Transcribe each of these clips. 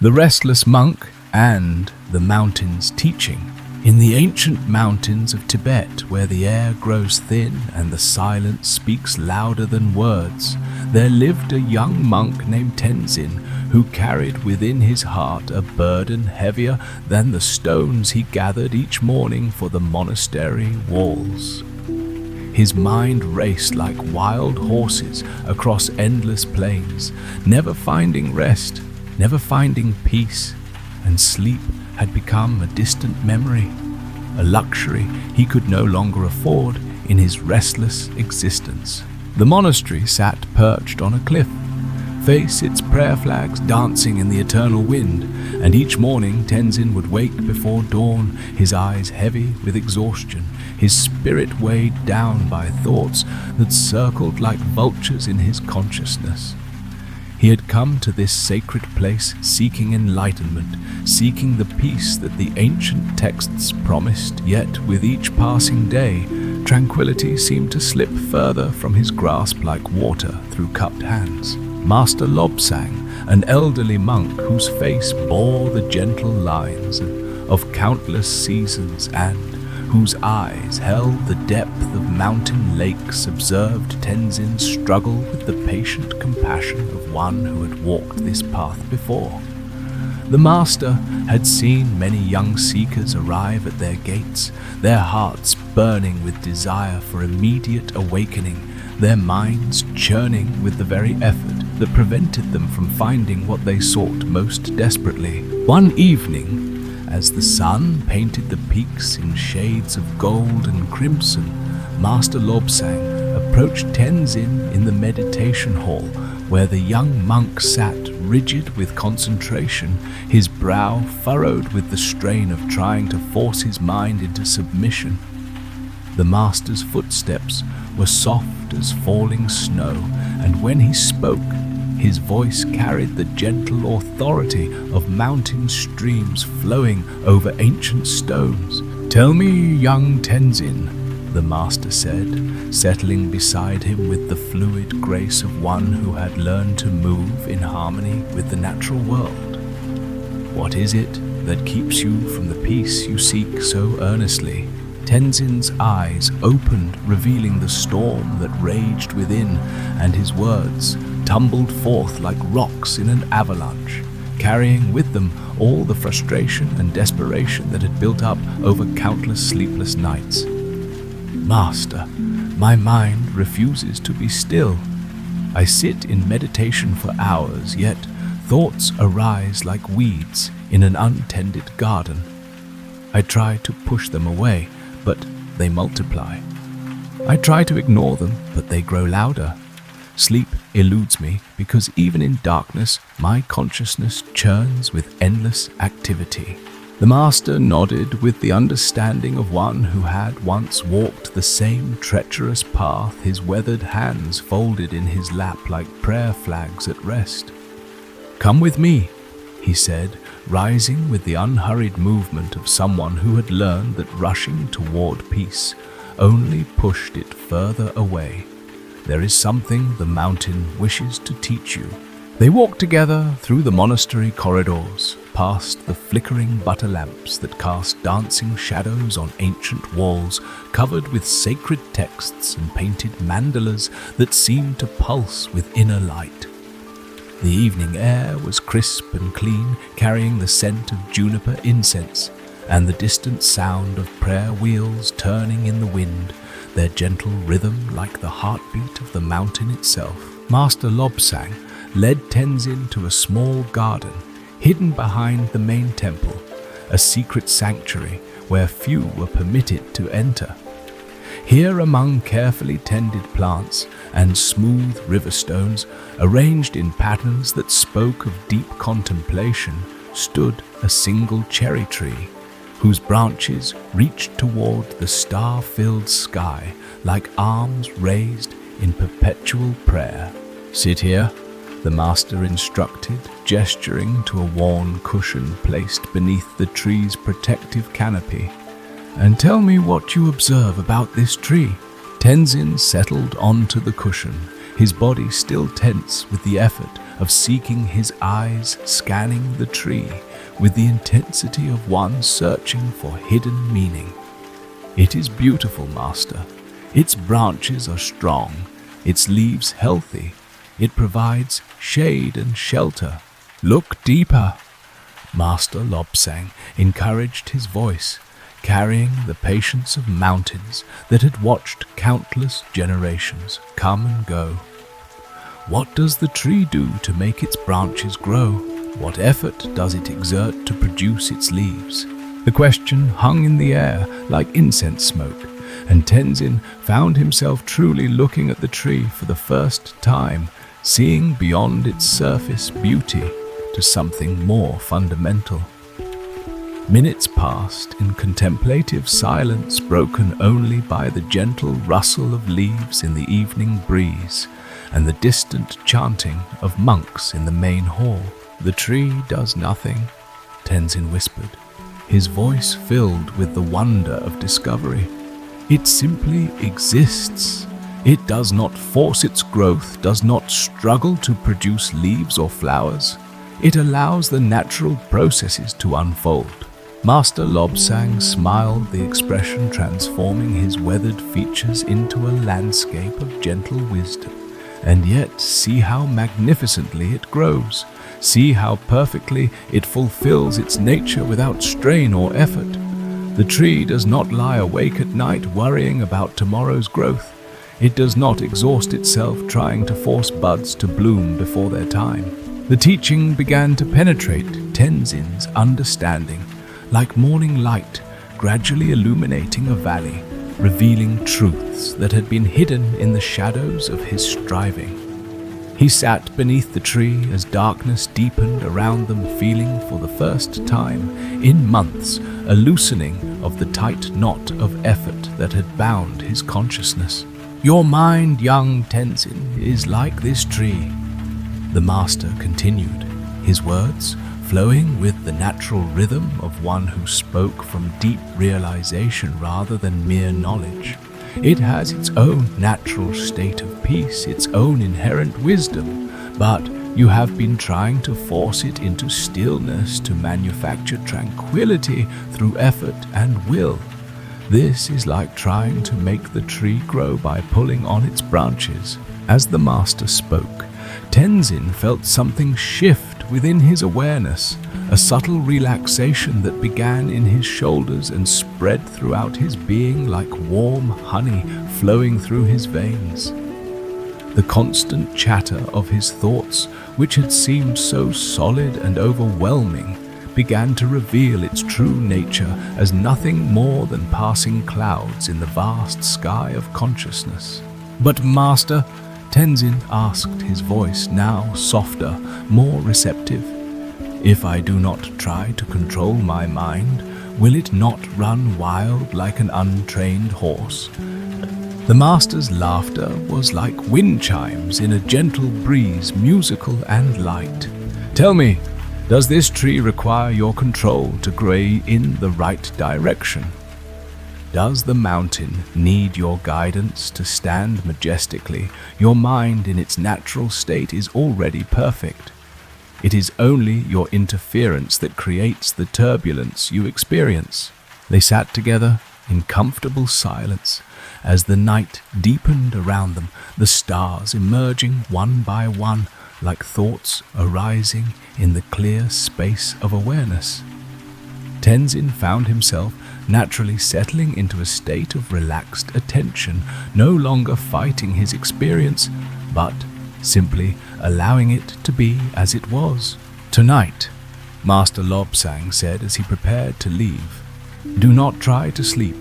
The restless monk and the mountain's teaching. In the ancient mountains of Tibet, where the air grows thin and the silence speaks louder than words, there lived a young monk named Tenzin who carried within his heart a burden heavier than the stones he gathered each morning for the monastery walls. His mind raced like wild horses across endless plains, never finding rest, never finding peace, and sleep had become a distant memory, a luxury he could no longer afford in his restless existence. The monastery sat perched on a cliff, face its prayer flags dancing in the eternal wind, and each morning Tenzin would wake before dawn, his eyes heavy with exhaustion, his spirit weighed down by thoughts that circled like vultures in his consciousness. He had come to this sacred place seeking enlightenment, seeking the peace that the ancient texts promised, yet with each passing day, tranquility seemed to slip further from his grasp like water through cupped hands. Master Lobsang, an elderly monk whose face bore the gentle lines of countless seasons and whose eyes held the depth of mountain lakes, observed Tenzin's struggle with the patient compassion of one who had walked this path before. The master had seen many young seekers arrive at their gates, their hearts burning with desire for immediate awakening, their minds churning with the very effort that prevented them from finding what they sought most desperately. One evening, as the sun painted the peaks in shades of gold and crimson, Master Lobsang approached Tenzin in the meditation hall, where the young monk sat rigid with concentration, his brow furrowed with the strain of trying to force his mind into submission. The master's footsteps were soft as falling snow, and when he spoke, his voice carried the gentle authority of mountain streams flowing over ancient stones. "Tell me, young Tenzin," the master said, settling beside him with the fluid grace of one who had learned to move in harmony with the natural world. "What is it that keeps you from the peace you seek so earnestly?" Tenzin's eyes opened, revealing the storm that raged within, and his words tumbled forth like rocks in an avalanche, carrying with them all the frustration and desperation that had built up over countless sleepless nights. "Master, my mind refuses to be still. I sit in meditation for hours, yet thoughts arise like weeds in an untended garden. I try to push them away, but they multiply. I try to ignore them, but they grow louder. Sleep eludes me because even in darkness, my consciousness churns with endless activity." The master nodded with the understanding of one who had once walked the same treacherous path, his weathered hands folded in his lap like prayer flags at rest. "Come with me," he said, rising with the unhurried movement of someone who had learned that rushing toward peace only pushed it further away. "There is something the mountain wishes to teach you." They walked together through the monastery corridors, past the flickering butter lamps that cast dancing shadows on ancient walls covered with sacred texts and painted mandalas that seemed to pulse with inner light. The evening air was crisp and clean, carrying the scent of juniper incense and the distant sound of prayer wheels turning in the wind, their gentle rhythm like the heartbeat of the mountain itself. Master Lobsang led Tenzin to a small garden hidden behind the main temple, a secret sanctuary where few were permitted to enter. Here, among carefully tended plants and smooth river stones arranged in patterns that spoke of deep contemplation, stood a single cherry tree, whose branches reached toward the star-filled sky like arms raised in perpetual prayer. "Sit here," the master instructed, gesturing to a worn cushion placed beneath the tree's protective canopy. "And tell me what you observe about this tree." Tenzin settled onto the cushion, his body still tense with the effort of seeking, his eyes scanning the tree with the intensity of one searching for hidden meaning. "It is beautiful, Master. Its branches are strong, its leaves healthy. It provides shade and shelter. Look deeper." Master Lobsang encouraged his voice, carrying the patience of mountains that had watched countless generations come and go. "What does the tree do to make its branches grow? What effort does it exert to produce its leaves?" The question hung in the air like incense smoke, and Tenzin found himself truly looking at the tree for the first time, seeing beyond its surface beauty to something more fundamental. Minutes passed in contemplative silence, broken only by the gentle rustle of leaves in the evening breeze and the distant chanting of monks in the main hall. "The tree does nothing," Tenzin whispered, his voice filled with the wonder of discovery. "It simply exists. It does not force its growth, does not struggle to produce leaves or flowers. It allows the natural processes to unfold." Master Lobsang smiled, the expression transforming his weathered features into a landscape of gentle wisdom. "And yet, see how magnificently it grows. See how perfectly it fulfills its nature without strain or effort. The tree does not lie awake at night worrying about tomorrow's growth. It does not exhaust itself trying to force buds to bloom before their time." The teaching began to penetrate Tenzin's understanding, like morning light gradually illuminating a valley, revealing truths that had been hidden in the shadows of his striving. He sat beneath the tree as darkness deepened around them, feeling for the first time in months a loosening of the tight knot of effort that had bound his consciousness. "Your mind, young Tenzin, is like this tree," the master continued, his words flowing with the natural rhythm of one who spoke from deep realization rather than mere knowledge. "It has its own natural state of peace, its own inherent wisdom, but you have been trying to force it into stillness, to manufacture tranquility through effort and will. This is like trying to make the tree grow by pulling on its branches." As the master spoke, Tenzin felt something shift within his awareness, a subtle relaxation that began in his shoulders and spread throughout his being like warm honey flowing through his veins. The constant chatter of his thoughts, which had seemed so solid and overwhelming, began to reveal its true nature as nothing more than passing clouds in the vast sky of consciousness. "But Master," Tenzin asked, his voice now softer, more receptive, "if I do not try to control my mind, will it not run wild like an untrained horse?" The master's laughter was like wind chimes in a gentle breeze, musical and light. "Tell me, does this tree require your control to grow in the right direction? Does the mountain need your guidance to stand majestically? Your mind in its natural state is already perfect. It is only your interference that creates the turbulence you experience." They sat together in comfortable silence as the night deepened around them, the stars emerging one by one like thoughts arising in the clear space of awareness. Tenzin found himself naturally settling into a state of relaxed attention, no longer fighting his experience, but simply allowing it to be as it was. "Tonight," Master Lobsang said as he prepared to leave, "do not try to sleep.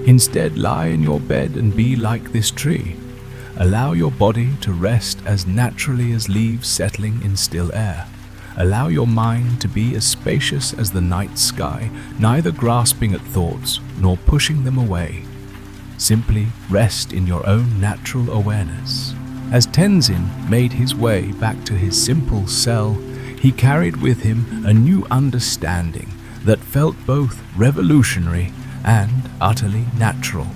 Instead, lie in your bed and be like this tree. Allow your body to rest as naturally as leaves settling in still air. Allow your mind to be as spacious as the night sky, neither grasping at thoughts nor pushing them away. Simply rest in your own natural awareness." As Tenzin made his way back to his simple cell, he carried with him a new understanding that felt both revolutionary and utterly natural.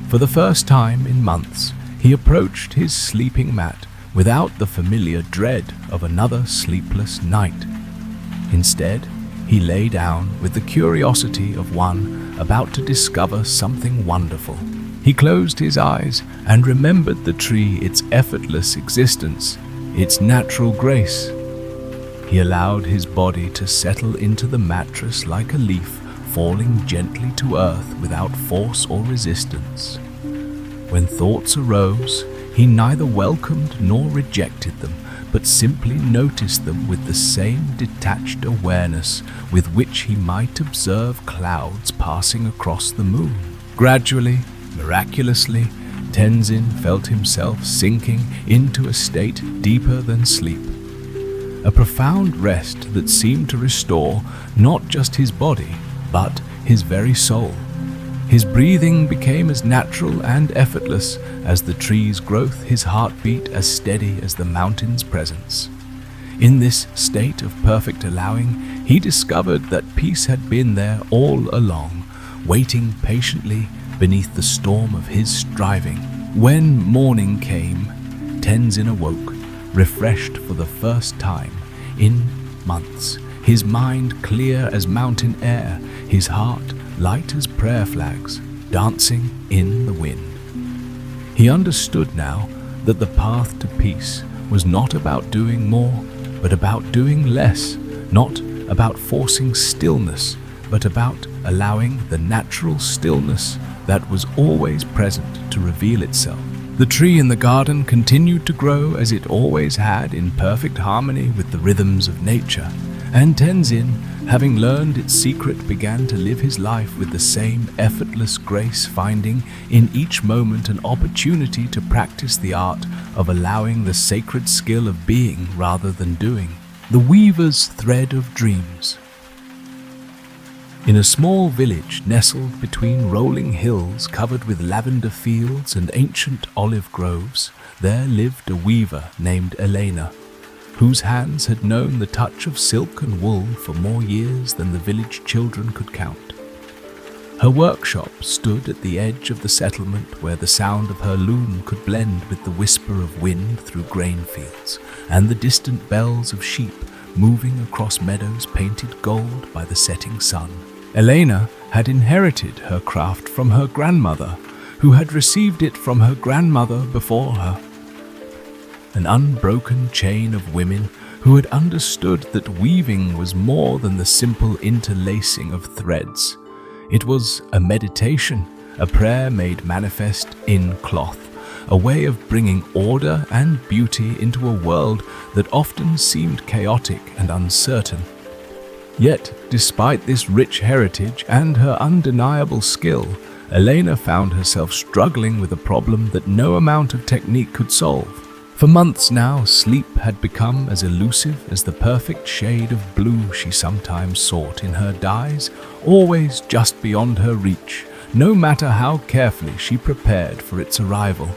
For the first time in months, He approached his sleeping mat without the familiar dread of another sleepless night. Instead, he lay down with the curiosity of one about to discover something wonderful. He closed his eyes and remembered the tree, its effortless existence, its natural grace. He allowed his body to settle into the mattress like a leaf falling gently to earth without force or resistance. When thoughts arose, he neither welcomed nor rejected them, but simply noticed them with the same detached awareness with which he might observe clouds passing across the moon. Gradually, miraculously, Tenzin felt himself sinking into a state deeper than sleep. A profound rest that seemed to restore not just his body, but his very soul. His breathing became as natural and effortless as the tree's growth, his heartbeat as steady as the mountain's presence. In this state of perfect allowing, he discovered that peace had been there all along, waiting patiently beneath the storm of his striving. When morning came, Tenzin awoke, refreshed for the first time in months, his mind clear as mountain air, his heart light as prayer flags dancing in the wind. He understood now that the path to peace was not about doing more, but about doing less, not about forcing stillness, but about allowing the natural stillness that was always present to reveal itself. The tree in the garden continued to grow as it always had, in perfect harmony with the rhythms of nature, and Tenzin, having learned its secret, began to live his life with the same effortless grace, finding in each moment an opportunity to practice the art of allowing the sacred skill of being rather than doing. The weaver's thread of dreams. In a small village nestled between rolling hills covered with lavender fields and ancient olive groves, there lived a weaver named Elena, whose hands had known the touch of silk and wool for more years than the village children could count. Her workshop stood at the edge of the settlement, where the sound of her loom could blend with the whisper of wind through grain fields and the distant bells of sheep moving across meadows painted gold by the setting sun. Elena had inherited her craft from her grandmother, who had received it from her grandmother before her. An unbroken chain of women who had understood that weaving was more than the simple interlacing of threads. It was a meditation, a prayer made manifest in cloth, a way of bringing order and beauty into a world that often seemed chaotic and uncertain. Yet, despite this rich heritage and her undeniable skill, Elena found herself struggling with a problem that no amount of technique could solve. For months now, sleep had become as elusive as the perfect shade of blue she sometimes sought in her dyes, always just beyond her reach, no matter how carefully she prepared for its arrival.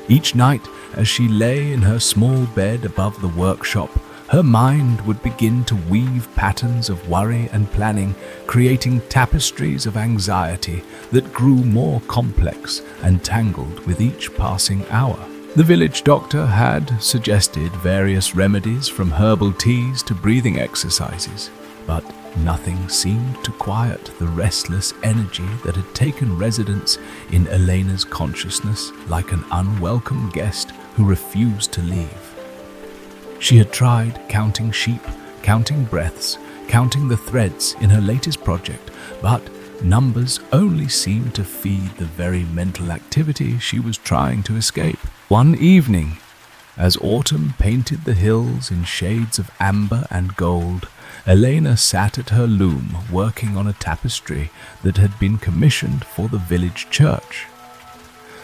Each night, as she lay in her small bed above the workshop, her mind would begin to weave patterns of worry and planning, creating tapestries of anxiety that grew more complex and tangled with each passing hour. The village doctor had suggested various remedies, from herbal teas to breathing exercises, but nothing seemed to quiet the restless energy that had taken residence in Elena's consciousness like an unwelcome guest who refused to leave. She had tried counting sheep, counting breaths, counting the threads in her latest project, but numbers only seemed to feed the very mental activity she was trying to escape. One evening, as autumn painted the hills in shades of amber and gold, Elena sat at her loom working on a tapestry that had been commissioned for the village church.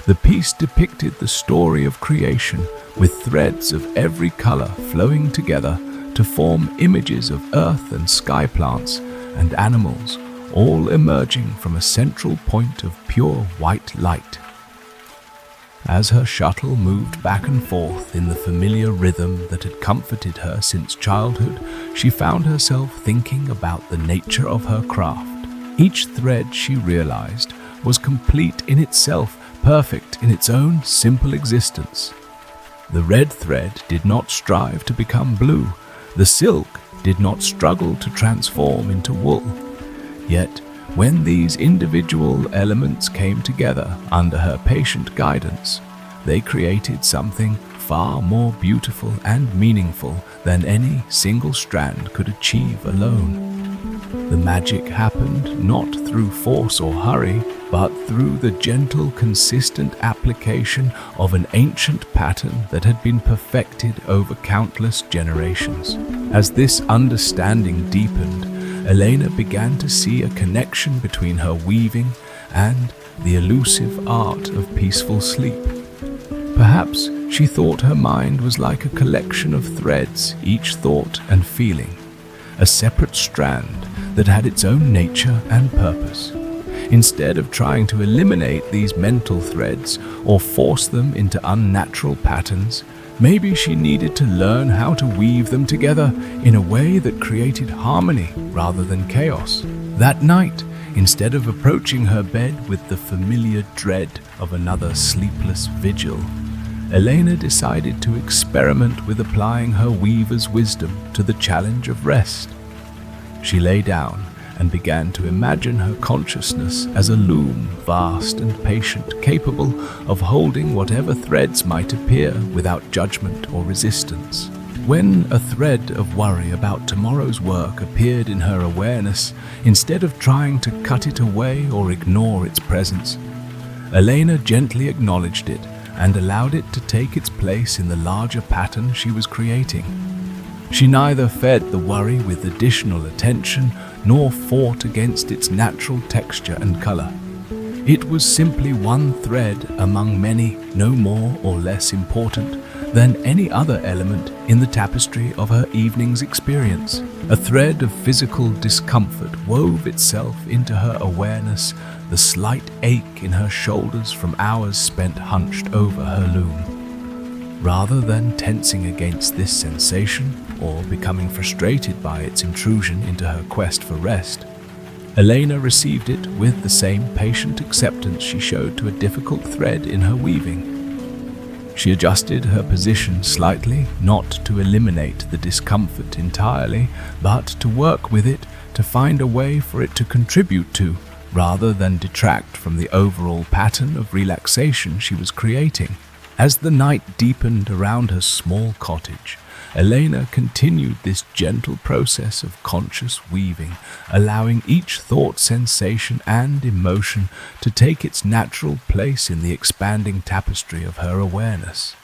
The piece depicted the story of creation, with threads of every color flowing together to form images of earth and sky plants and animals, all emerging from a central point of pure white light. As her shuttle moved back and forth in the familiar rhythm that had comforted her since childhood, she found herself thinking about the nature of her craft. Each thread, she realized, was complete in itself, perfect in its own simple existence. The red thread did not strive to become blue. The silk did not struggle to transform into wool. Yet, when these individual elements came together under her patient guidance, they created something far more beautiful and meaningful than any single strand could achieve alone. The magic happened not through force or hurry, but through the gentle, consistent application of an ancient pattern that had been perfected over countless generations. As this understanding deepened, Elena began to see a connection between her weaving and the elusive art of peaceful sleep. Perhaps she thought her mind was like a collection of threads, each thought and feeling, a separate strand that had its own nature and purpose. Instead of trying to eliminate these mental threads or force them into unnatural patterns, maybe she needed to learn how to weave them together in a way that created harmony rather than chaos. That night, instead of approaching her bed with the familiar dread of another sleepless vigil, Elena decided to experiment with applying her weaver's wisdom to the challenge of rest. She lay down and began to imagine her consciousness as a loom, vast and patient, capable of holding whatever threads might appear without judgment or resistance. When a thread of worry about tomorrow's work appeared in her awareness, instead of trying to cut it away or ignore its presence, Elena gently acknowledged it and allowed it to take its place in the larger pattern she was creating. She neither fed the worry with additional attention nor fought against its natural texture and color. It was simply one thread among many, no more or less important than any other element in the tapestry of her evening's experience. A thread of physical discomfort wove itself into her awareness, the slight ache in her shoulders from hours spent hunched over her loom. Rather than tensing against this sensation or becoming frustrated by its intrusion into her quest for rest, Elena received it with the same patient acceptance she showed to a difficult thread in her weaving. She adjusted her position slightly, not to eliminate the discomfort entirely, but to work with it, to find a way for it to contribute to, rather than detract from the overall pattern of relaxation she was creating. As the night deepened around her small cottage, Elena continued this gentle process of conscious weaving, allowing each thought, sensation, and emotion to take its natural place in the expanding tapestry of her awareness.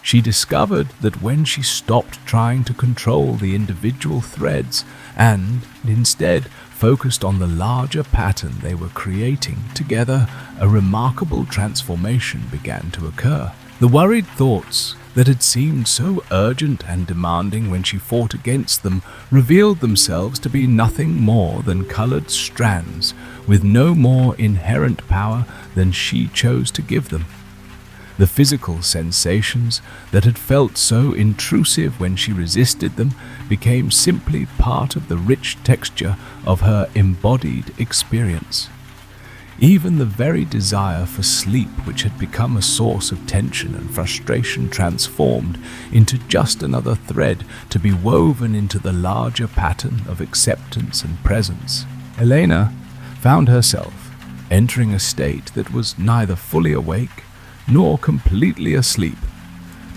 She discovered that when she stopped trying to control the individual threads and instead focused on the larger pattern they were creating together, a remarkable transformation began to occur. The worried thoughts that had seemed so urgent and demanding when she fought against them revealed themselves to be nothing more than colored strands with no more inherent power than she chose to give them. The physical sensations that had felt so intrusive when she resisted them became simply part of the rich texture of her embodied experience. Even the very desire for sleep, which had become a source of tension and frustration, transformed into just another thread to be woven into the larger pattern of acceptance and presence. Elena found herself entering a state that was neither fully awake nor completely asleep,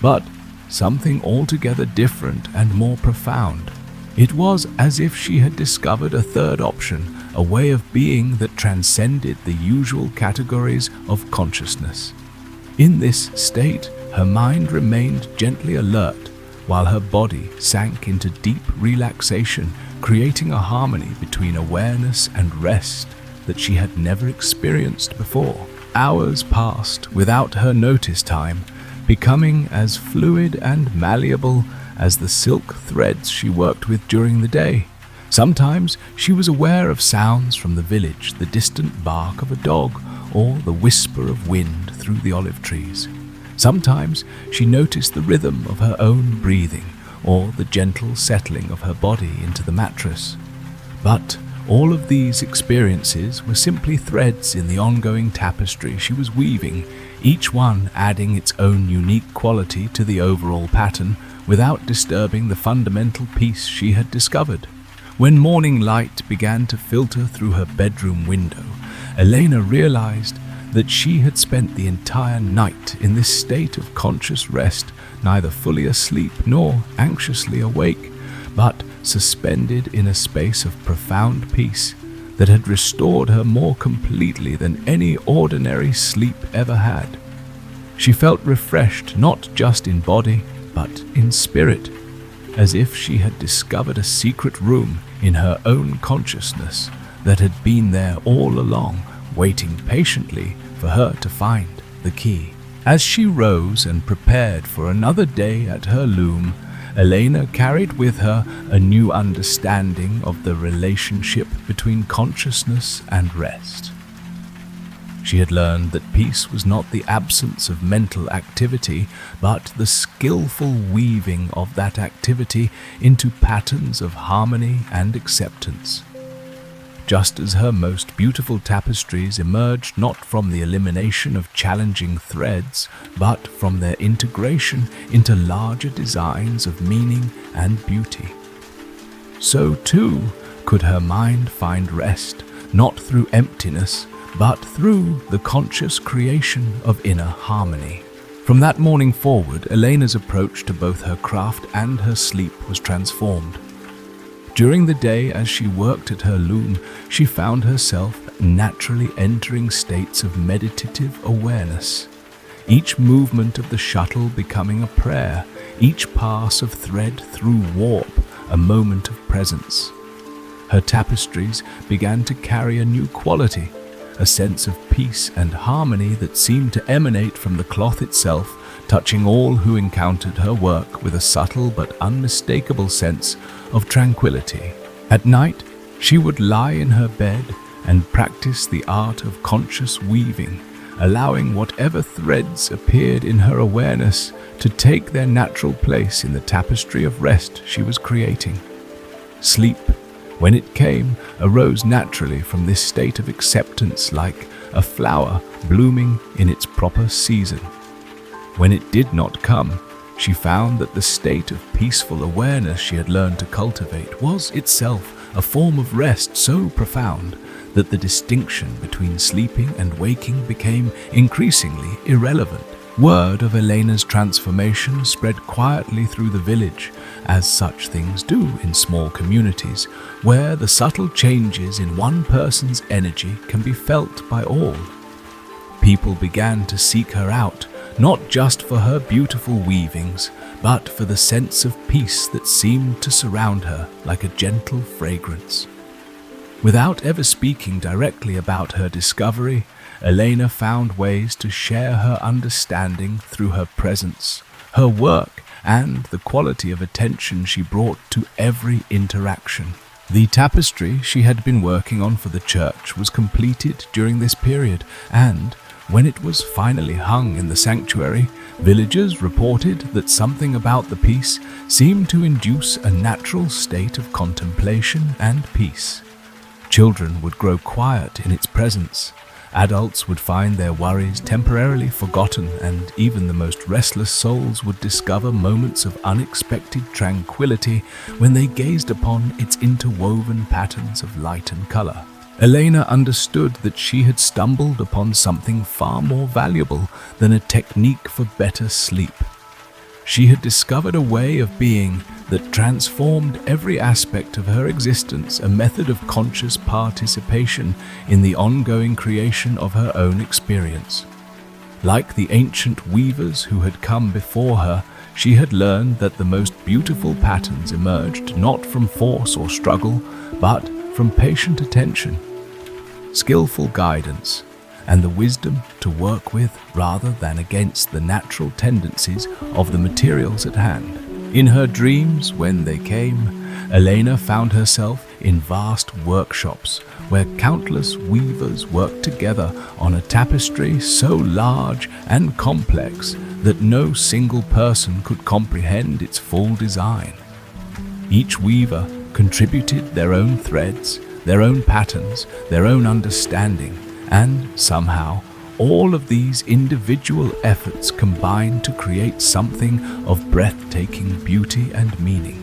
but something altogether different and more profound. It was as if she had discovered a third option, a way of being that transcended the usual categories of consciousness. In this state, her mind remained gently alert, while her body sank into deep relaxation, creating a harmony between awareness and rest that she had never experienced before. Hours passed without her notice time, becoming as fluid and malleable as the silk threads she worked with during the day. Sometimes she was aware of sounds from the village, the distant bark of a dog, or the whisper of wind through the olive trees. Sometimes she noticed the rhythm of her own breathing, or the gentle settling of her body into the mattress. But All of these experiences were simply threads in the ongoing tapestry she was weaving, each one adding its own unique quality to the overall pattern without disturbing the fundamental piece she had discovered. When morning light began to filter through her bedroom window, Elena realized that she had spent the entire night in this state of conscious rest, neither fully asleep nor anxiously awake, but suspended in a space of profound peace that had restored her more completely than any ordinary sleep ever had. She felt refreshed not just in body, but in spirit, as if she had discovered a secret room in her own consciousness that had been there all along, waiting patiently for her to find the key. As she rose and prepared for another day at her loom, Elena carried with her a new understanding of the relationship between consciousness and rest. She had learned that peace was not the absence of mental activity, but the skillful weaving of that activity into patterns of harmony and acceptance. Just as her most beautiful tapestries emerged not from the elimination of challenging threads, but from their integration into larger designs of meaning and beauty. So too could her mind find rest, not through emptiness, but through the conscious creation of inner harmony. From that morning forward, Elena's approach to both her craft and her sleep was transformed. During the day, as she worked at her loom, she found herself naturally entering states of meditative awareness, each movement of the shuttle becoming a prayer, each pass of thread through warp a moment of presence. Her tapestries began to carry a new quality, a sense of peace and harmony that seemed to emanate from the cloth itself, touching all who encountered her work with a subtle but unmistakable sense of tranquility. At night, she would lie in her bed and practice the art of conscious weaving, allowing whatever threads appeared in her awareness to take their natural place in the tapestry of rest she was creating. Sleep, when it came, arose naturally from this state of acceptance, like a flower blooming in its proper season. When it did not come, she found that the state of peaceful awareness she had learned to cultivate was itself a form of rest so profound that the distinction between sleeping and waking became increasingly irrelevant. Word of Elena's transformation spread quietly through the village, as such things do in small communities, where the subtle changes in one person's energy can be felt by all. People began to seek her out, not just for her beautiful weavings, but for the sense of peace that seemed to surround her like a gentle fragrance. Without ever speaking directly about her discovery, Elena found ways to share her understanding through her presence, her work, and the quality of attention she brought to every interaction. The tapestry she had been working on for the church was completed during this period, and when it was finally hung in the sanctuary, villagers reported that something about the piece seemed to induce a natural state of contemplation and peace. Children would grow quiet in its presence. Adults would find their worries temporarily forgotten, and even the most restless souls would discover moments of unexpected tranquility when they gazed upon its interwoven patterns of light and color. Elena understood that she had stumbled upon something far more valuable than a technique for better sleep. She had discovered a way of being that transformed every aspect of her existence, a method of conscious participation in the ongoing creation of her own experience. Like the ancient weavers who had come before her, she had learned that the most beautiful patterns emerged not from force or struggle, but from patient attention, skillful guidance, and the wisdom to work with rather than against the natural tendencies of the materials at hand. In her dreams, when they came, Elena found herself in vast workshops where countless weavers worked together on a tapestry so large and complex that no single person could comprehend its full design. Each weaver contributed their own threads, their own patterns, their own understanding, and somehow all of these individual efforts combine to create something of breathtaking beauty and meaning.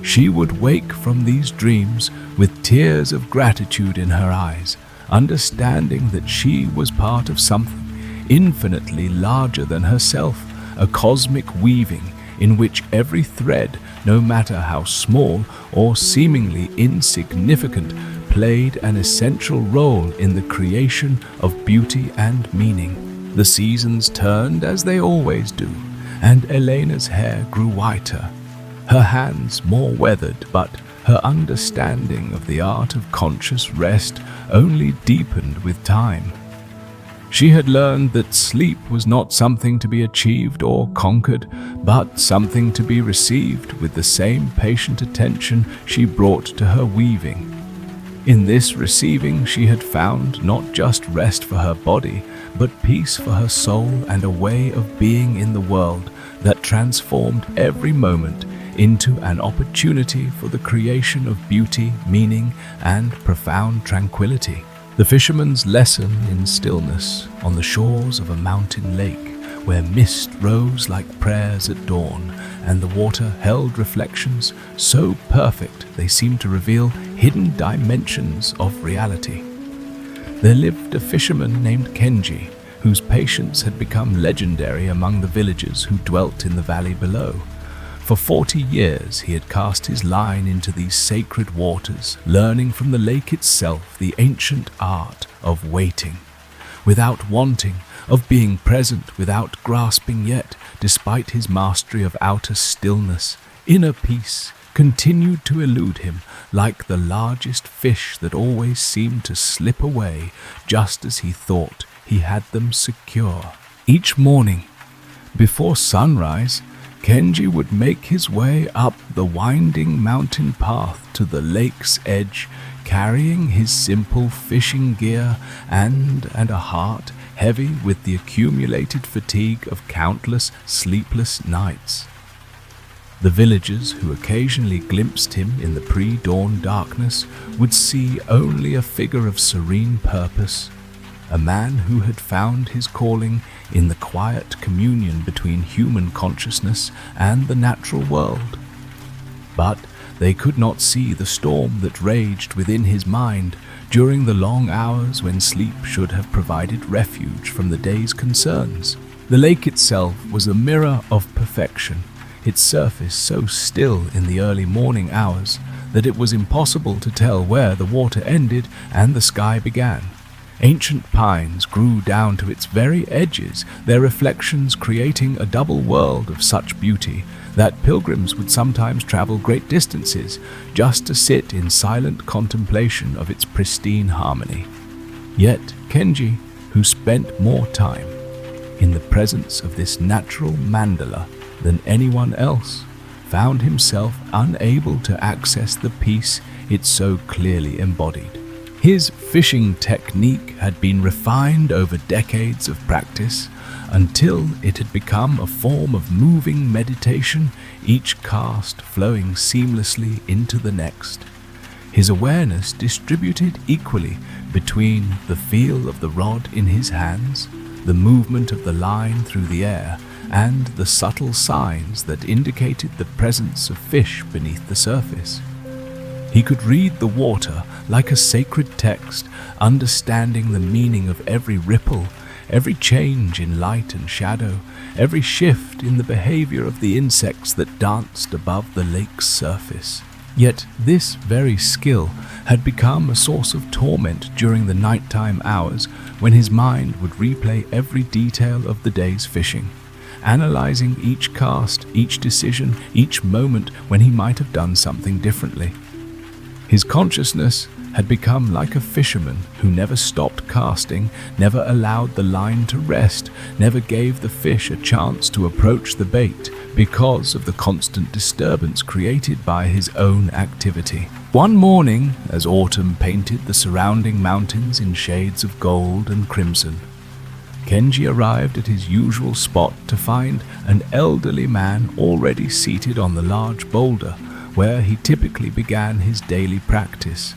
She would wake from these dreams with tears of gratitude in her eyes, understanding that she was part of something infinitely larger than herself, a cosmic weaving in which every thread, no matter how small or seemingly insignificant, played an essential role in the creation of beauty and meaning. The seasons turned as they always do, and Elena's hair grew whiter, her hands more weathered, but her understanding of the art of conscious rest only deepened with time. She had learned that sleep was not something to be achieved or conquered, but something to be received with the same patient attention she brought to her weaving. In this receiving, she had found not just rest for her body, but peace for her soul and a way of being in the world that transformed every moment into an opportunity for the creation of beauty, meaning, and profound tranquility. The fisherman's lesson in stillness on the shores of a mountain lake, where mist rose like prayers at dawn, and the water held reflections so perfect they seemed to reveal hidden dimensions of reality. There lived a fisherman named Kenji, whose patience had become legendary among the villagers who dwelt in the valley below. For 40 years he had cast his line into these sacred waters, learning from the lake itself the ancient art of waiting, without wanting, of being present without grasping, yet, despite his mastery of outer stillness, inner peace continued to elude him like the largest fish that always seemed to slip away just as he thought he had them secure. Each morning, before sunrise, Kenji would make his way up the winding mountain path to the lake's edge, carrying his simple fishing gear and a heart heavy with the accumulated fatigue of countless sleepless nights. The villagers who occasionally glimpsed him in the pre-dawn darkness would see only a figure of serene purpose, a man who had found his calling in the quiet communion between human consciousness and the natural world. But they could not see the storm that raged within his mind during the long hours when sleep should have provided refuge from the day's concerns. The lake itself was a mirror of perfection, its surface so still in the early morning hours that it was impossible to tell where the water ended and the sky began. Ancient pines grew down to its very edges, their reflections creating a double world of such beauty that pilgrims would sometimes travel great distances just to sit in silent contemplation of its pristine harmony. Yet Kenji, who spent more time in the presence of this natural mandala than anyone else, found himself unable to access the peace it so clearly embodied. His fishing technique had been refined over decades of practice until it had become a form of moving meditation, each cast flowing seamlessly into the next. His awareness distributed equally between the feel of the rod in his hands, the movement of the line through the air, and the subtle signs that indicated the presence of fish beneath the surface. He could read the water like a sacred text, understanding the meaning of every ripple, every change in light and shadow, every shift in the behavior of the insects that danced above the lake's surface. Yet this very skill had become a source of torment during the nighttime hours when his mind would replay every detail of the day's fishing, analyzing each cast, each decision, each moment when he might have done something differently. His consciousness had become like a fisherman who never stopped casting, never allowed the line to rest, never gave the fish a chance to approach the bait because of the constant disturbance created by his own activity. One morning, as autumn painted the surrounding mountains in shades of gold and crimson, Kenji arrived at his usual spot to find an elderly man already seated on the large boulder where he typically began his daily practice.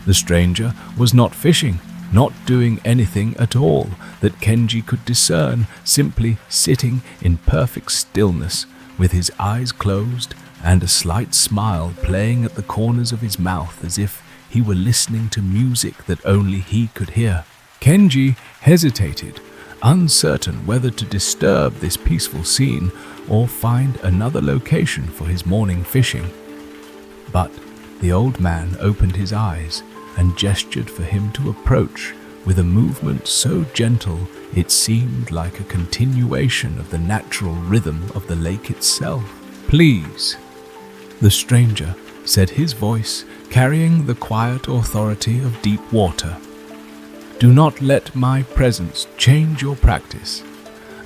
The stranger was not fishing, not doing anything at all that Kenji could discern, simply sitting in perfect stillness with his eyes closed and a slight smile playing at the corners of his mouth as if he were listening to music that only he could hear. Kenji hesitated, uncertain whether to disturb this peaceful scene or find another location for his morning fishing. But the old man opened his eyes and gestured for him to approach with a movement so gentle it seemed like a continuation of the natural rhythm of the lake itself. "Please," the stranger said, his voice carrying the quiet authority of deep water. "Do not let my presence change your practice.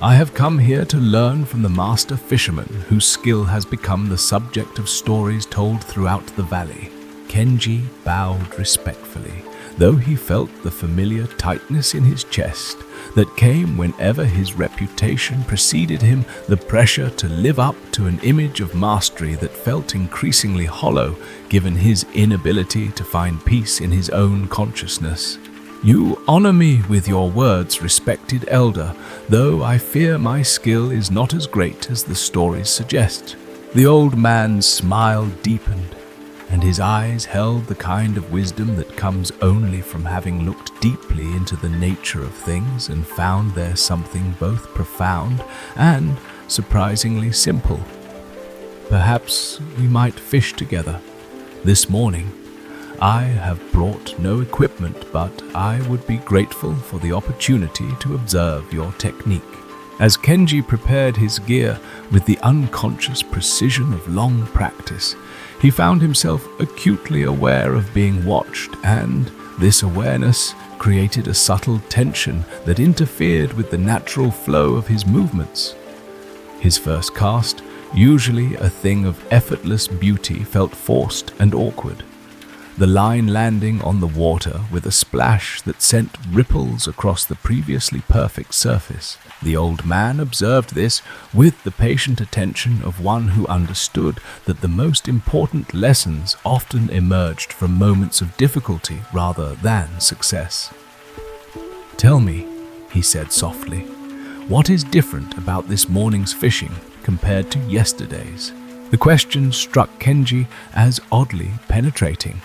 I have come here to learn from the master fisherman whose skill has become the subject of stories told throughout the valley." Kenji bowed respectfully, though he felt the familiar tightness in his chest that came whenever his reputation preceded him, the pressure to live up to an image of mastery that felt increasingly hollow given his inability to find peace in his own consciousness. "You honor me with your words, respected elder, though I fear my skill is not as great as the stories suggest." The old man's smile deepened, and his eyes held the kind of wisdom that comes only from having looked deeply into the nature of things and found there something both profound and surprisingly simple. "Perhaps we might fish together. This morning, I have brought no equipment, but I would be grateful for the opportunity to observe your technique." As Kenji prepared his gear with the unconscious precision of long practice, he found himself acutely aware of being watched, and this awareness created a subtle tension that interfered with the natural flow of his movements. His first cast, usually a thing of effortless beauty, felt forced and awkward. The line landing on the water with a splash that sent ripples across the previously perfect surface. The old man observed this with the patient attention of one who understood that the most important lessons often emerged from moments of difficulty rather than success. "Tell me," he said softly, "what is different about this morning's fishing compared to yesterday's?" The question struck Kenji as oddly penetrating,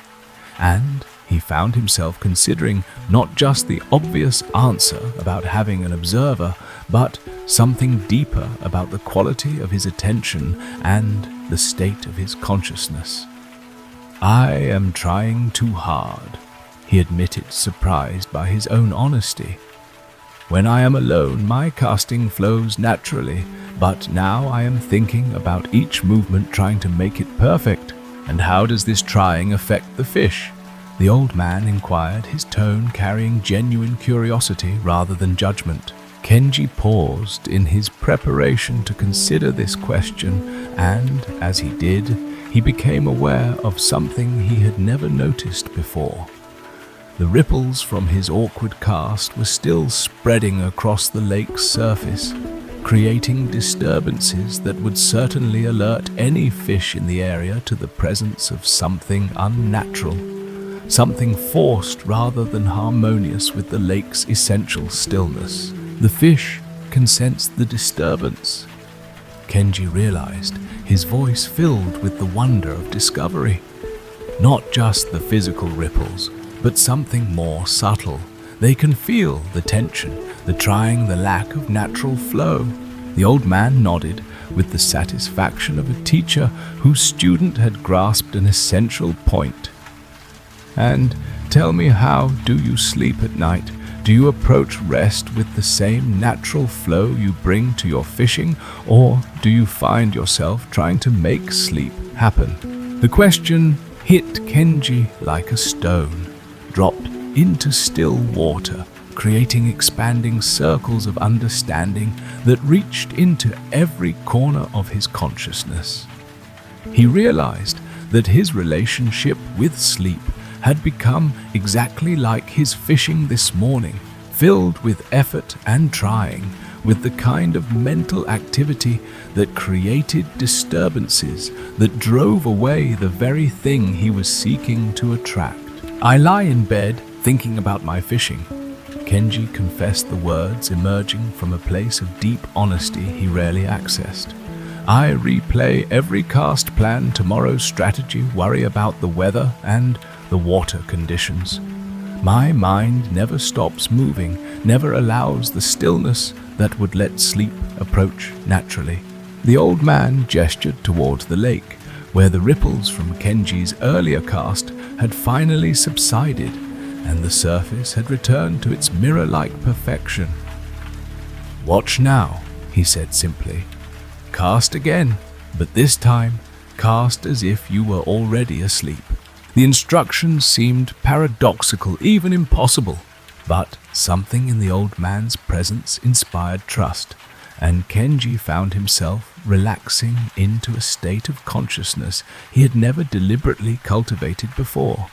and he found himself considering not just the obvious answer about having an observer, but something deeper about the quality of his attention and the state of his consciousness. "I am trying too hard," he admitted, surprised by his own honesty. "When I am alone, my casting flows naturally, but now I am thinking about each movement, trying to make it perfect. And how does this trying affect the fish?" the old man inquired, his tone carrying genuine curiosity rather than judgment. Kenji paused in his preparation to consider this question, and as he did, he became aware of something he had never noticed before. The ripples from his awkward cast were still spreading across the lake's surface, creating disturbances that would certainly alert any fish in the area to the presence of something unnatural, something forced rather than harmonious with the lake's essential stillness. The fish can sense the disturbance, Kenji realized, his voice filled with the wonder of discovery. Not just the physical ripples, but something more subtle. They can feel the tension, the trying, the lack of natural flow. The old man nodded with the satisfaction of a teacher whose student had grasped an essential point. "And tell me, how do you sleep at night? Do you approach rest with the same natural flow you bring to your fishing, or do you find yourself trying to make sleep happen?" The question hit Kenji like a stone, dropped into still water, creating expanding circles of understanding that reached into every corner of his consciousness. He realized that his relationship with sleep had become exactly like his fishing this morning, filled with effort and trying, with the kind of mental activity that created disturbances that drove away the very thing he was seeking to attract. I lie in bed thinking about my fishing. Kenji confessed the words emerging from a place of deep honesty he rarely accessed. I replay every cast plan, tomorrow's strategy, worry about the weather and the water conditions. My mind never stops moving, never allows the stillness that would let sleep approach naturally. The old man gestured towards the lake, where the ripples from Kenji's earlier cast had finally subsided, and the surface had returned to its mirror-like perfection. "Watch now," he said simply. "Cast again, but this time, cast as if you were already asleep." The instructions seemed paradoxical, even impossible, but something in the old man's presence inspired trust, and Kenji found himself relaxing into a state of consciousness he had never deliberately cultivated before.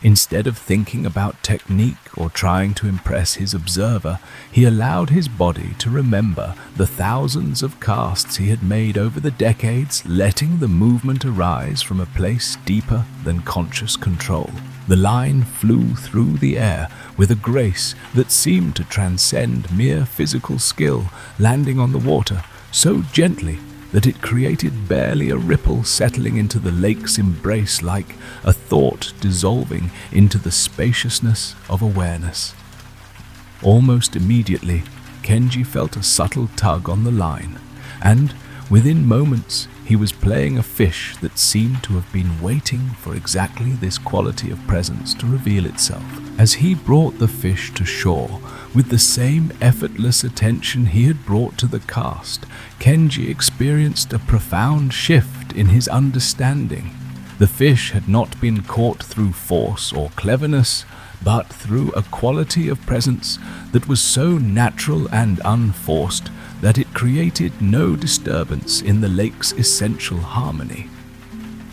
Instead of thinking about technique or trying to impress his observer, he allowed his body to remember the thousands of casts he had made over the decades, letting the movement arise from a place deeper than conscious control. The line flew through the air with a grace that seemed to transcend mere physical skill, landing on the water so gently that it created barely a ripple, settling into the lake's embrace like a thought dissolving into the spaciousness of awareness. Almost immediately, Kenji felt a subtle tug on the line, and within moments he was playing a fish that seemed to have been waiting for exactly this quality of presence to reveal itself. As he brought the fish to shore, with the same effortless attention he had brought to the cast, Kenji experienced a profound shift in his understanding. The fish had not been caught through force or cleverness, but through a quality of presence that was so natural and unforced that it created no disturbance in the lake's essential harmony.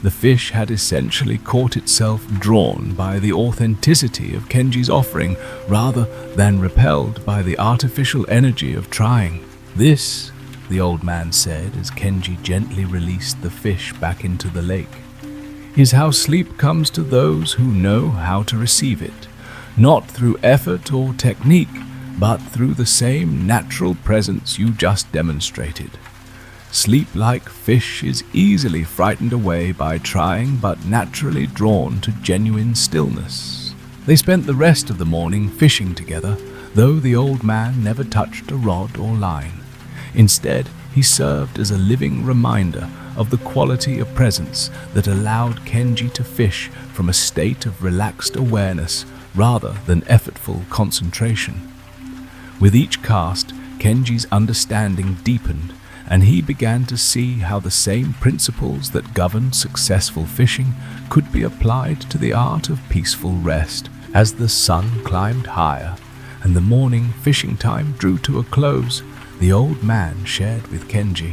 The fish had essentially caught itself drawn by the authenticity of Kenji's offering rather than repelled by the artificial energy of trying. "This," the old man said as Kenji gently released the fish back into the lake, "is how sleep comes to those who know how to receive it, not through effort or technique, but through the same natural presence you just demonstrated. Sleep, like fish, is easily frightened away by trying, but naturally drawn to genuine stillness." They spent the rest of the morning fishing together, though the old man never touched a rod or line. Instead, he served as a living reminder of the quality of presence that allowed Kenji to fish from a state of relaxed awareness rather than effortful concentration. With each cast, Kenji's understanding deepened, and he began to see how the same principles that governed successful fishing could be applied to the art of peaceful rest. As the sun climbed higher and the morning fishing time drew to a close, the old man shared with Kenji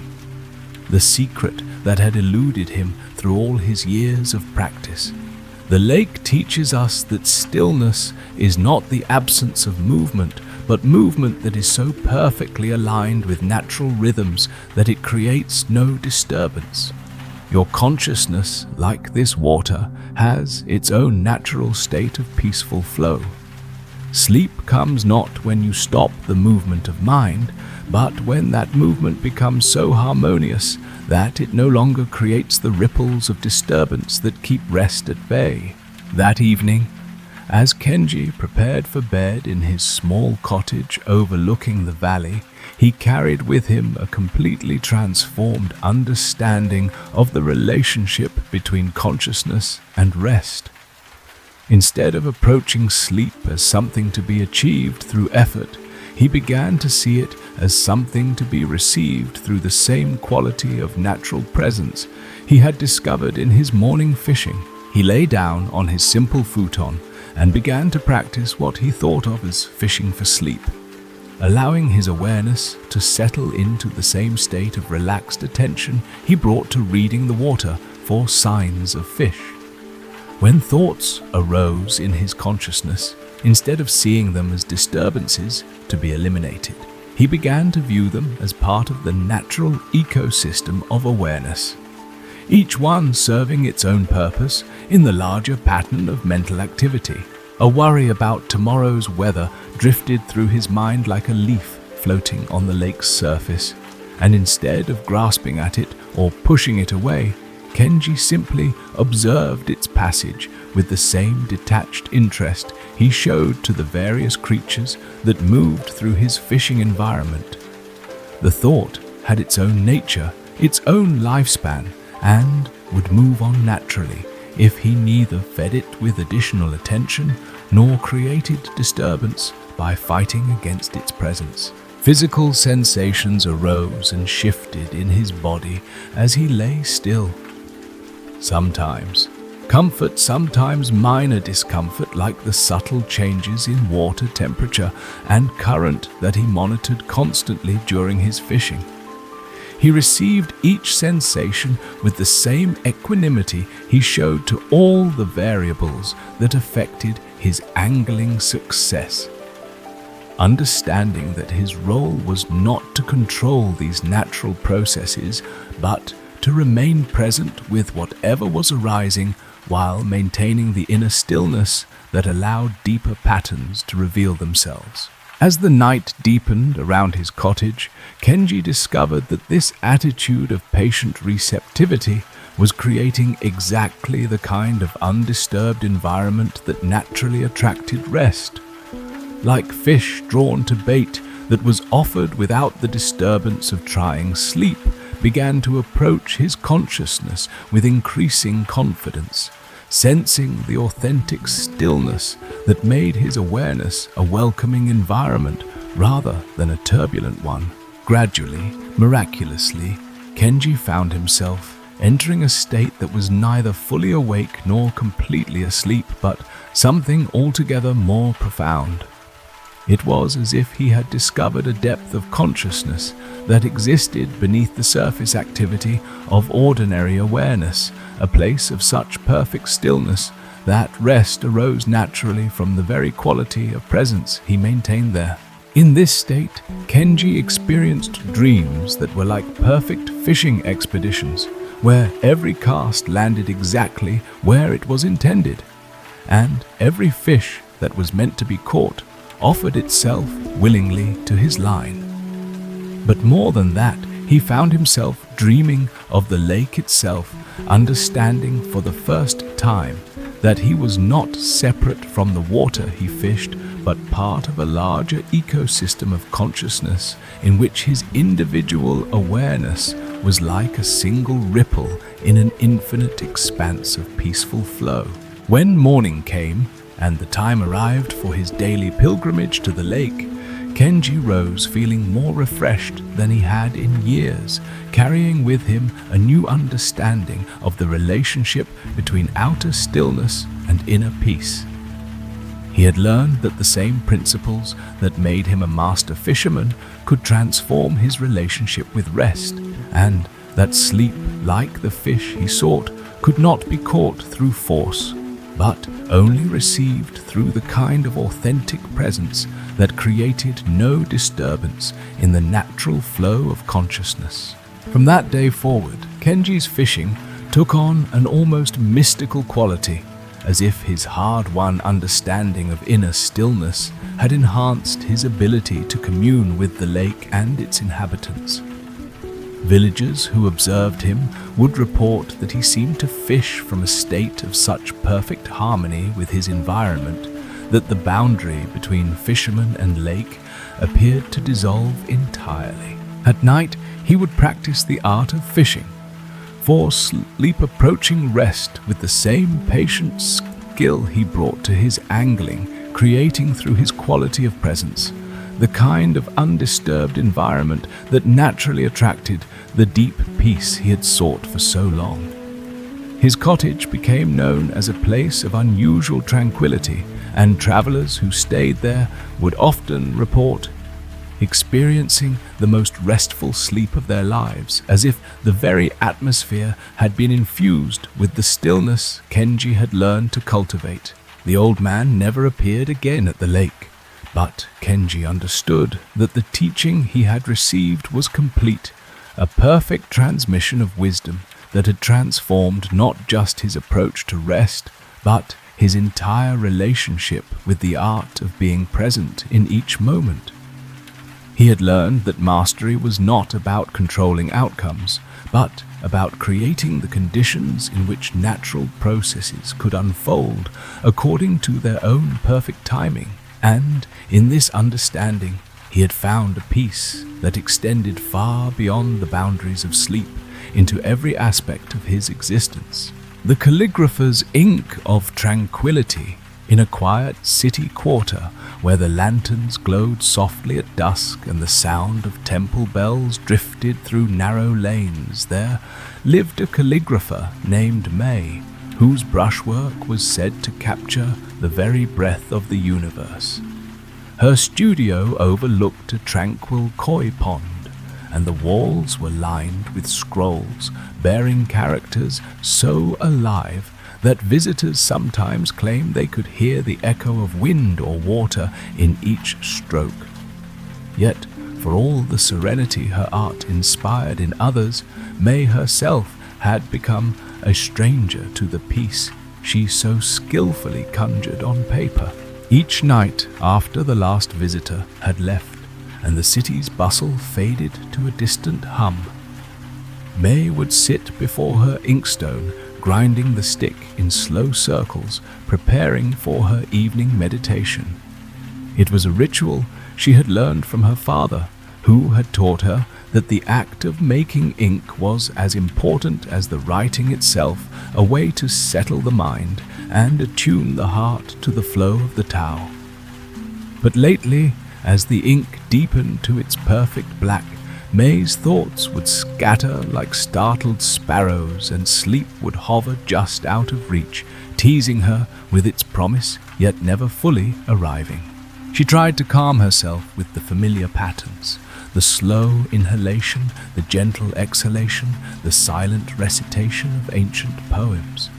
the secret that had eluded him through all his years of practice. "The lake teaches us that stillness is not the absence of movement, but movement that is so perfectly aligned with natural rhythms that it creates no disturbance. Your consciousness, like this water, has its own natural state of peaceful flow. Sleep comes not when you stop the movement of mind, but when that movement becomes so harmonious that it no longer creates the ripples of disturbance that keep rest at bay." That evening, as Kenji prepared for bed in his small cottage overlooking the valley, he carried with him a completely transformed understanding of the relationship between consciousness and rest. Instead of approaching sleep as something to be achieved through effort, he began to see it as something to be received through the same quality of natural presence he had discovered in his morning fishing. He lay down on his simple futon and began to practice what he thought of as fishing for sleep, allowing his awareness to settle into the same state of relaxed attention he brought to reading the water for signs of fish. When thoughts arose in his consciousness, instead of seeing them as disturbances to be eliminated, he began to view them as part of the natural ecosystem of awareness. each one serving its own purpose in the larger pattern of mental activity. A worry about tomorrow's weather drifted through his mind like a leaf floating on the lake's surface, and instead of grasping at it or pushing it away, Kenji simply observed its passage with the same detached interest he showed to the various creatures that moved through his fishing environment. The thought had its own nature, its own lifespan, and would move on naturally if he neither fed it with additional attention nor created disturbance by fighting against its presence. Physical sensations arose and shifted in his body as he lay still. Sometimes comfort, sometimes minor discomfort, like the subtle changes in water temperature and current that he monitored constantly during his fishing. He received each sensation with the same equanimity he showed to all the variables that affected his angling success. Understanding that his role was not to control these natural processes, but to remain present with whatever was arising while maintaining the inner stillness that allowed deeper patterns to reveal themselves. As the night deepened around his cottage, Kenji discovered that this attitude of patient receptivity was creating exactly the kind of undisturbed environment that naturally attracted rest. Like fish drawn to bait that was offered without the disturbance of trying, sleep began to approach his consciousness with increasing confidence, sensing the authentic stillness that made his awareness a welcoming environment rather than a turbulent one. Gradually, miraculously, Kenji found himself entering a state that was neither fully awake nor completely asleep, but something altogether more profound. It was as if he had discovered a depth of consciousness that existed beneath the surface activity of ordinary awareness, a place of such perfect stillness that rest arose naturally from the very quality of presence he maintained there. In this state, Kenji experienced dreams that were like perfect fishing expeditions, where every cast landed exactly where it was intended, and every fish that was meant to be caught offered itself willingly to his line. But more than that, he found himself dreaming of the lake itself, understanding for the first time that he was not separate from the water he fished, but part of a larger ecosystem of consciousness in which his individual awareness was like a single ripple in an infinite expanse of peaceful flow. When morning came, and the time arrived for his daily pilgrimage to the lake, Kenji rose feeling more refreshed than he had in years, carrying with him a new understanding of the relationship between outer stillness and inner peace. He had learned that the same principles that made him a master fisherman could transform his relationship with rest, and that sleep, like the fish he sought, could not be caught through force, but only received through the kind of authentic presence that created no disturbance in the natural flow of consciousness. From that day forward, Kenji's fishing took on an almost mystical quality, as if his hard-won understanding of inner stillness had enhanced his ability to commune with the lake and its inhabitants. Villagers who observed him would report that he seemed to fish from a state of such perfect harmony with his environment that the boundary between fisherman and lake appeared to dissolve entirely. At night, he would practice the art of fishing, for sleep approaching rest with the same patient skill he brought to his angling, creating through his quality of presence the kind of undisturbed environment that naturally attracted the deep peace he had sought for so long. His cottage became known as a place of unusual tranquility, and travelers who stayed there would often report experiencing the most restful sleep of their lives, as if the very atmosphere had been infused with the stillness Kenji had learned to cultivate. The old man never appeared again at the lake, but Kenji understood that the teaching he had received was complete, a perfect transmission of wisdom that had transformed not just his approach to rest, but his entire relationship with the art of being present in each moment. He had learned that mastery was not about controlling outcomes, but about creating the conditions in which natural processes could unfold according to their own perfect timing. And in this understanding, he had found a peace that extended far beyond the boundaries of sleep into every aspect of his existence. The calligrapher's ink of tranquility in a quiet city quarter where the lanterns glowed softly at dusk and the sound of temple bells drifted through narrow lanes, there lived a calligrapher named May, whose brushwork was said to capture the very breath of the universe. Her studio overlooked a tranquil koi pond, and the walls were lined with scrolls bearing characters so alive that visitors sometimes claimed they could hear the echo of wind or water in each stroke. Yet, for all the serenity her art inspired in others, May herself had become a stranger to the peace she so skillfully conjured on paper. Each night after the last visitor had left and the city's bustle faded to a distant hum, May would sit before her inkstone, grinding the stick in slow circles, preparing for her evening meditation. It was a ritual she had learned from her father, who had taught her that the act of making ink was as important as the writing itself, a way to settle the mind and attune the heart to the flow of the Tao. But lately, as the ink deepened to its perfect black, May's thoughts would scatter like startled sparrows, and sleep would hover just out of reach, teasing her with its promise, yet never fully arriving. She tried to calm herself with the familiar patterns, the slow inhalation, the gentle exhalation, the silent recitation of ancient poems.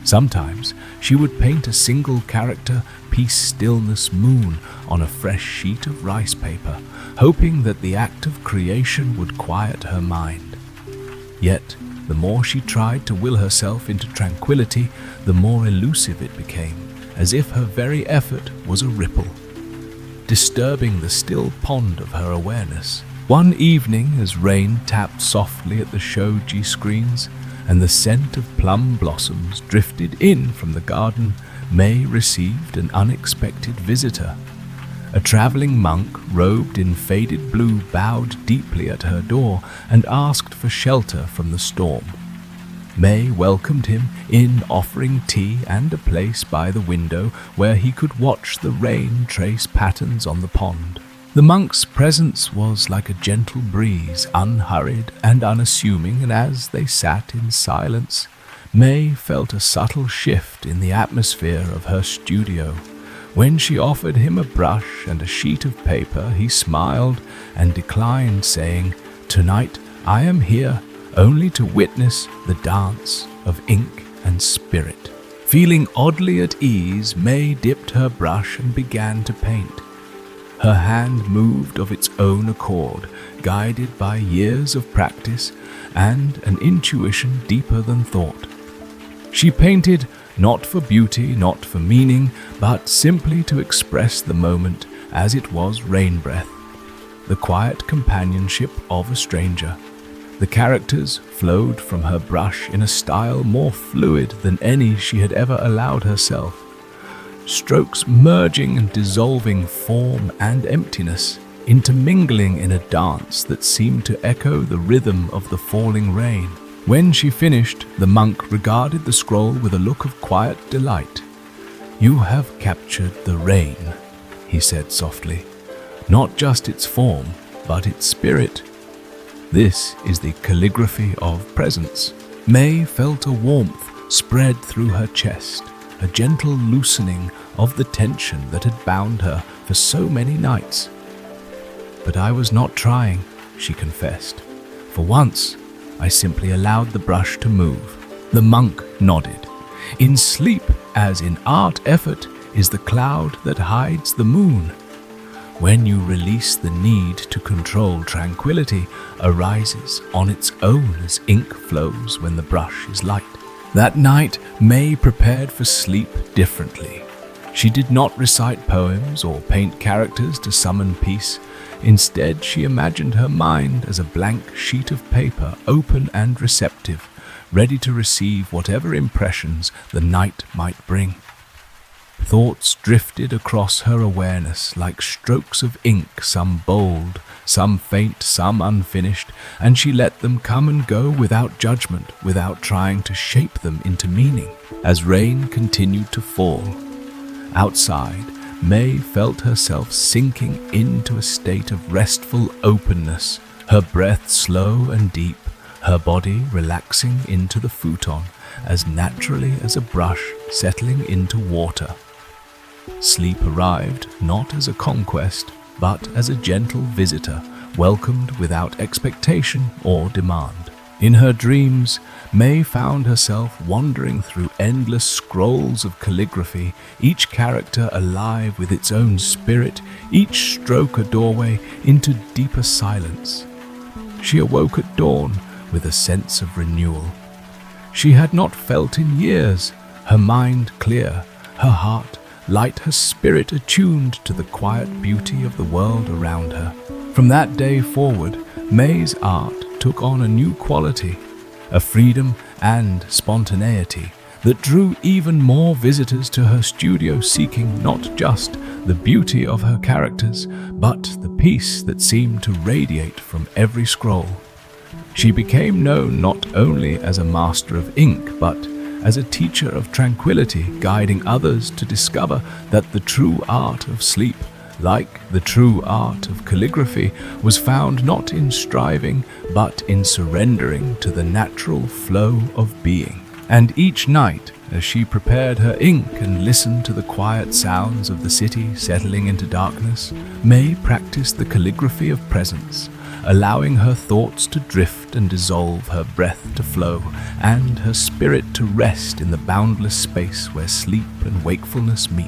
Sometimes she would paint a single character, peace, stillness, moon, on a fresh sheet of rice paper, hoping that the act of creation would quiet her mind. Yet, the more she tried to will herself into tranquility, the more elusive it became, as if her very effort was a ripple, disturbing the still pond of her awareness. One evening, as rain tapped softly at the shoji screens and the scent of plum blossoms drifted in from the garden, May received an unexpected visitor. A traveling monk, robed in faded blue, bowed deeply at her door and asked for shelter from the storm. May welcomed him in, offering tea and a place by the window where he could watch the rain trace patterns on the pond. The monk's presence was like a gentle breeze, unhurried and unassuming, and as they sat in silence, May felt a subtle shift in the atmosphere of her studio. When she offered him a brush and a sheet of paper, he smiled and declined, saying, "Tonight I am here only to witness the dance of ink and spirit." Feeling oddly at ease, May dipped her brush and began to paint. Her hand moved of its own accord, guided by years of practice and an intuition deeper than thought. She painted not for beauty, not for meaning, but simply to express the moment as it was rain breath, the quiet companionship of a stranger. The characters flowed from her brush in a style more fluid than any she had ever allowed herself, strokes merging and dissolving form and emptiness, intermingling in a dance that seemed to echo the rhythm of the falling rain. When she finished, the monk regarded the scroll with a look of quiet delight. "You have captured the rain," he said softly, "not just its form, but its spirit. This is the calligraphy of presence." May felt a warmth spread through her chest, a gentle loosening of the tension that had bound her for so many nights. "But I was not trying," she confessed. "For once, I simply allowed the brush to move." The monk nodded. "In sleep, as in art, effort is the cloud that hides the moon. when you release the need to control, tranquility arises on its own as ink flows when the brush is light. That night, May prepared for sleep differently. She did not recite poems or paint characters to summon peace. Instead, she imagined her mind as a blank sheet of paper, open and receptive, ready to receive whatever impressions the night might bring. Thoughts drifted across her awareness like strokes of ink, some bold, some faint, some unfinished, and she let them come and go without judgment, without trying to shape them into meaning. As rain continued to fall, outside, May felt herself sinking into a state of restful openness, her breath slow and deep, her body relaxing into the futon as naturally as a brush settling into water. Sleep arrived not as a conquest, but as a gentle visitor, welcomed without expectation or demand. In her dreams, May found herself wandering through endless scrolls of calligraphy, each character alive with its own spirit, each stroke a doorway into deeper silence. She awoke at dawn with a sense of renewal. She had not felt in years, her mind clear, her heart light, her spirit attuned to the quiet beauty of the world around her. From that day forward, May's art took on a new quality, a freedom and spontaneity that drew even more visitors to her studio, seeking not just the beauty of her characters, but the peace that seemed to radiate from every scroll. She became known not only as a master of ink, but as a teacher of tranquility, guiding others to discover that the true art of sleep, like the true art of calligraphy, was found not in striving, but in surrendering to the natural flow of being. And each night, as she prepared her ink and listened to the quiet sounds of the city settling into darkness, May practiced the calligraphy of presence, allowing her thoughts to drift and dissolve, her breath to flow, and her spirit to rest in the boundless space where sleep and wakefulness meet.